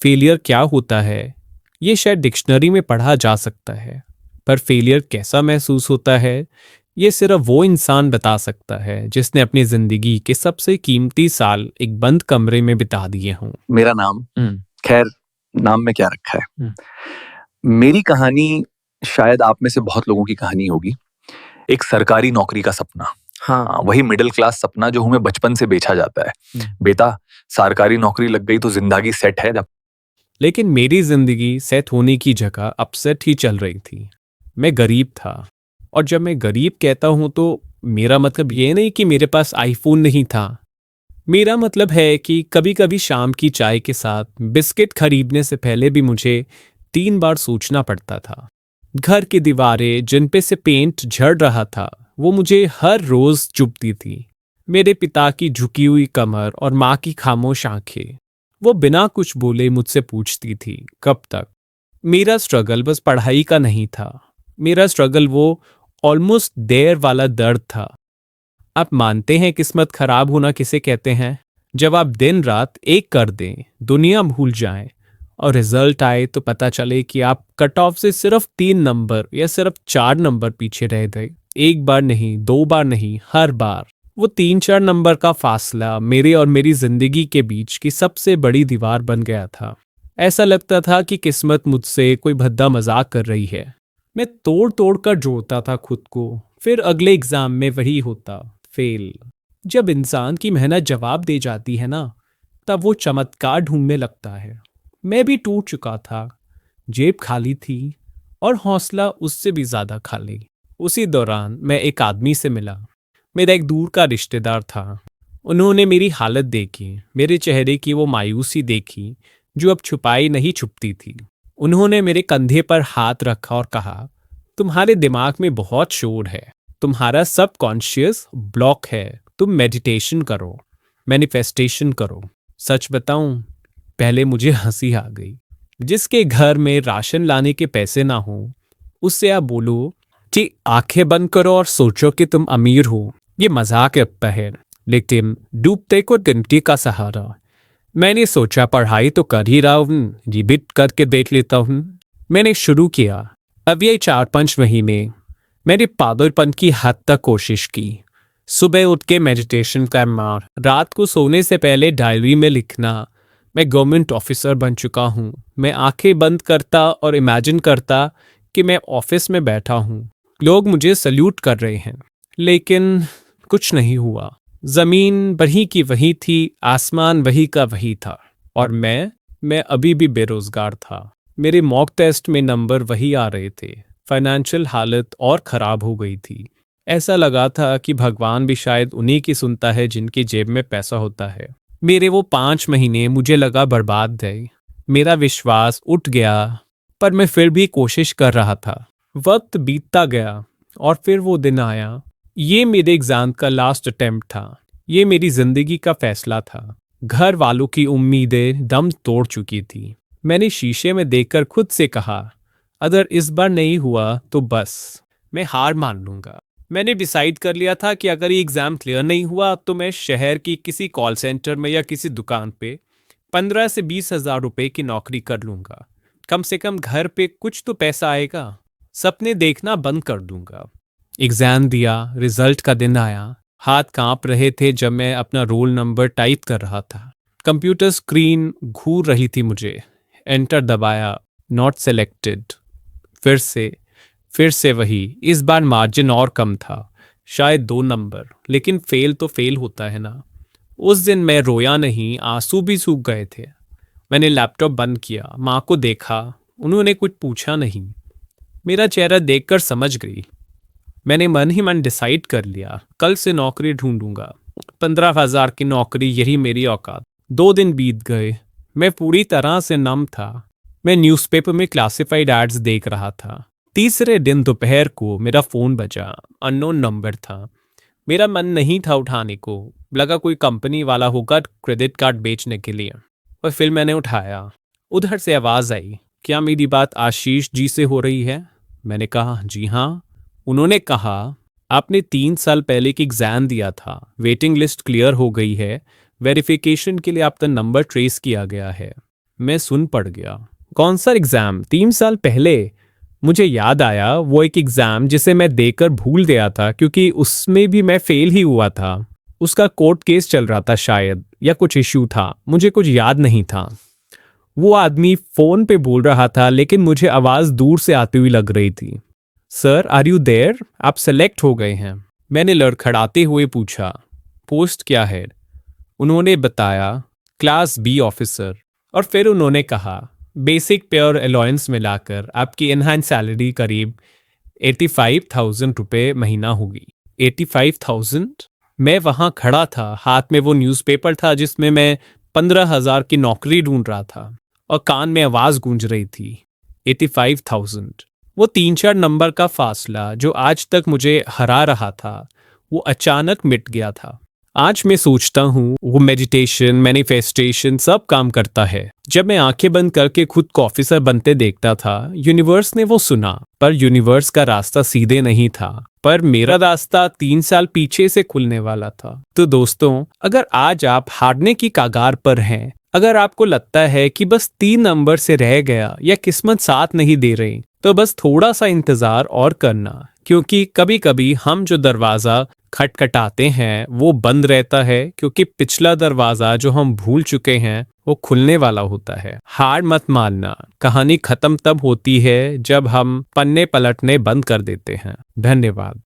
Failure क्या होता है ये शायद डिक्शनरी में पढ़ा जा सकता है, पर फेलियर कैसा महसूस होता है ये सिर्फ वो इंसान बता सकता है जिसने अपनी जिंदगी के सबसे कीमती साल एक बंद कमरे में बिता दिए हों। मेरा नाम, खैर नाम में क्या रखा है। मेरी कहानी शायद आप में से बहुत लोगों की कहानी होगी। एक सरकारी नौकरी का सपना, हाँ, वही मिडिल क्लास सपना जो हमें बचपन से बेचा जाता है। बेटा सरकारी नौकरी लग गई तो जिंदगी सेट है। लेकिन मेरी जिंदगी सेट होने की जगह अपसेट ही चल रही थी। मैं गरीब था, और जब मैं गरीब कहता हूं तो मेरा मतलब ये नहीं कि मेरे पास आईफोन नहीं था। मेरा मतलब है कि कभी कभी शाम की चाय के साथ बिस्किट खरीदने से पहले भी मुझे 3 बार सोचना पड़ता था। घर की दीवारें जिन पे से पेंट झड़ रहा था वो मुझे हर रोज चुभती थी। मेरे पिता की झुकी हुई कमर और माँ की खामोश आंखें, वो बिना कुछ बोले मुझसे पूछती थी कब तक। मेरा स्ट्रगल बस पढ़ाई का नहीं था, मेरा स्ट्रगल वो ऑलमोस्ट देयर वाला दर्द था। आप मानते हैं किस्मत खराब होना किसे कहते हैं? जब आप दिन रात एक कर दें, दुनिया भूल जाएं और रिजल्ट आए तो पता चले कि आप कट ऑफ से सिर्फ 3 नंबर या सिर्फ 4 नंबर पीछे रह गए। एक बार नहीं, 2 बार नहीं, हर बार। वो 3-4 नंबर का फासला मेरे और मेरी जिंदगी के बीच की सबसे बड़ी दीवार बन गया था। ऐसा लगता था कि किस्मत मुझसे कोई भद्दा मजाक कर रही है। मैं तोड़ तोड़ कर जोड़ता था खुद को, फिर अगले एग्जाम में वही होता, फेल। जब इंसान की मेहनत जवाब दे जाती है ना, तब वो चमत्कार ढूंढने लगता है। मैं भी टूट चुका था, जेब खाली थी और हौसला उससे भी ज्यादा खाली। उसी दौरान मैं एक आदमी से मिला। मेरा एक दूर का रिश्तेदार था। उन्होंने मेरी हालत देखी, मेरे चेहरे की वो मायूसी देखी जो अब छुपाई नहीं छुपती थी। उन्होंने मेरे कंधे पर हाथ रखा और कहा, तुम्हारे दिमाग में बहुत शोर है, तुम्हारा सबकॉन्शियस ब्लॉक है, तुम मेडिटेशन करो, मैनिफेस्टेशन करो। सच बताऊं, पहले मुझे हंसी आ गई। जिसके घर में राशन लाने के पैसे ना हो उससे आप बोलो कि आंखें बंद करो और सोचो कि तुम अमीर हो, ये मजाक है। लेकिन डूबते को गिनती का सहारा। मैंने सोचा पढ़ाई तो कर ही रहा हूँ, रिपीट करके देख लेता हूँ। मैंने शुरू किया। अब ये 4-5 महीने मैंने पागलपन की हद तक कोशिश की। सुबह उठ के मेडिटेशन करना, रात को सोने से पहले डायरी में लिखना। मैं गवर्नमेंट ऑफिसर बन चुका हूँ। मैं आंखें बंद करता और इमेजिन करता कि मैं ऑफिस में बैठा हूँ, लोग मुझे सल्यूट कर रहे हैं। लेकिन कुछ नहीं हुआ। जमीन वही की वही थी, आसमान वही का वही था, और मैं अभी भी बेरोजगार था। मेरे मॉक टेस्ट में नंबर वही आ रहे थे। फाइनेंशियल हालत और खराब हो गई थी। ऐसा लगा था कि भगवान भी शायद उन्हीं की सुनता है जिनकी जेब में पैसा होता है। मेरे वो 5 महीने मुझे लगा बर्बाद गए। मेरा विश्वास उठ गया, पर मैं फिर भी कोशिश कर रहा था। वक्त बीतता गया और फिर वो दिन आया। ये मेरे एग्जाम का लास्ट अटेम्प्ट था। ये मेरी जिंदगी का फैसला था। घर वालों की उम्मीदें दम तोड़ चुकी थी। मैंने शीशे में देखकर खुद से कहा, अगर इस बार नहीं हुआ तो बस मैं हार मान लूंगा। मैंने डिसाइड कर लिया था कि अगर ये एग्जाम क्लियर नहीं हुआ तो मैं शहर की किसी कॉल सेंटर में या किसी दुकान पे 15 से 20 हजार रुपए की नौकरी कर लूंगा। कम से कम घर पे कुछ तो पैसा आएगा। सपने देखना बंद कर दूंगा। एग्जाम दिया, रिजल्ट का दिन आया। हाथ कांप रहे थे जब मैं अपना रोल नंबर टाइप कर रहा था। कंप्यूटर स्क्रीन घूर रही थी मुझे। एंटर दबाया, नॉट सेलेक्टेड। फिर से वही। इस बार मार्जिन और कम था, शायद 2 नंबर। लेकिन फेल तो फेल होता है ना। उस दिन मैं रोया नहीं, आंसू भी सूख गए थे। मैंने लैपटॉप बंद किया, माँ को देखा। उन्होंने कुछ पूछा नहीं। मेरा चेहरा देखकर समझ गई। मैंने मन ही मन डिसाइड कर लिया, कल से नौकरी ढूंढूंगा। 15,000 की नौकरी, यही मेरी औकात। 2 दिन बीत गए। मैं पूरी तरह से नम था। मैं न्यूज़पेपर में क्लासिफाइड एड्स देख रहा था। तीसरे दिन दोपहर को मेरा फोन बजा। अननोन नंबर था। मेरा मन नहीं था उठाने को। लगा कोई कंपनी वाला होगा क्रेडिट कार्ड बेचने के लिए। और फिर मैंने उठाया। उधर से आवाज आई, क्या मेरी बात आशीष जी से हो रही है? मैंने कहा, जी हाँ। उन्होंने कहा, आपने 3 साल पहले एक एग्जाम दिया था, वेटिंग लिस्ट क्लियर हो गई है, वेरिफिकेशन के लिए आपका नंबर ट्रेस किया गया है। मैं सुन पड़ गया। कौन सा एग्जाम? 3 साल पहले। मुझे याद आया वो एक एग्जाम जिसे मैं देकर भूल गया था क्योंकि उसमें भी मैं फेल ही हुआ था। उसका कोर्ट केस चल रहा था शायद, या कुछ इश्यू था, मुझे कुछ याद नहीं था। वो आदमी फोन पे बोल रहा था लेकिन मुझे आवाज दूर से आती हुई लग रही थी। Sir, are you there? आप सेलेक्ट हो गए हैं। मैंने लड़खड़ाते हुए पूछा, पोस्ट क्या है? उन्होंने बताया, क्लास बी ऑफिसर। और फिर उन्होंने कहा, बेसिक पेयर अलाउंस मिलाकर आपकी इनहैंड सैलरी करीब 85,000 रुपये महीना होगी। 85,000? मैं वहां खड़ा था, हाथ में वो न्यूज़पेपर था जिसमें मैं 15,000 की नौकरी ढूंढ रहा था, और कान में आवाज गूंज रही थी, 85,000। वो 3-4 नंबर का फासला जो आज तक मुझे हरा रहा था, वो अचानक मिट गया था। आज मैं सोचता हूँ वो मेडिटेशन, मैनिफेस्टेशन सब काम करता है। जब मैं आंखें बंद करके खुद को ऑफिसर बनते देखता था, यूनिवर्स ने वो सुना, पर यूनिवर्स का रास्ता सीधे नहीं था, पर मेरा रास्ता 3 साल पीछे से खुलने वाला था। तो दोस्तों, अगर आज आप हारने की कगार पर हैं, अगर आपको लगता है कि बस 3 नंबर से रह गया या किस्मत साथ नहीं दे रही, तो बस थोड़ा सा इंतजार और करना, क्योंकि कभी कभी हम जो दरवाजा खटखटाते हैं वो बंद रहता है, क्योंकि पिछला दरवाजा जो हम भूल चुके हैं वो खुलने वाला होता है। हार मत मानना, कहानी खत्म तब होती है जब हम पन्ने पलटने बंद कर देते हैं। धन्यवाद।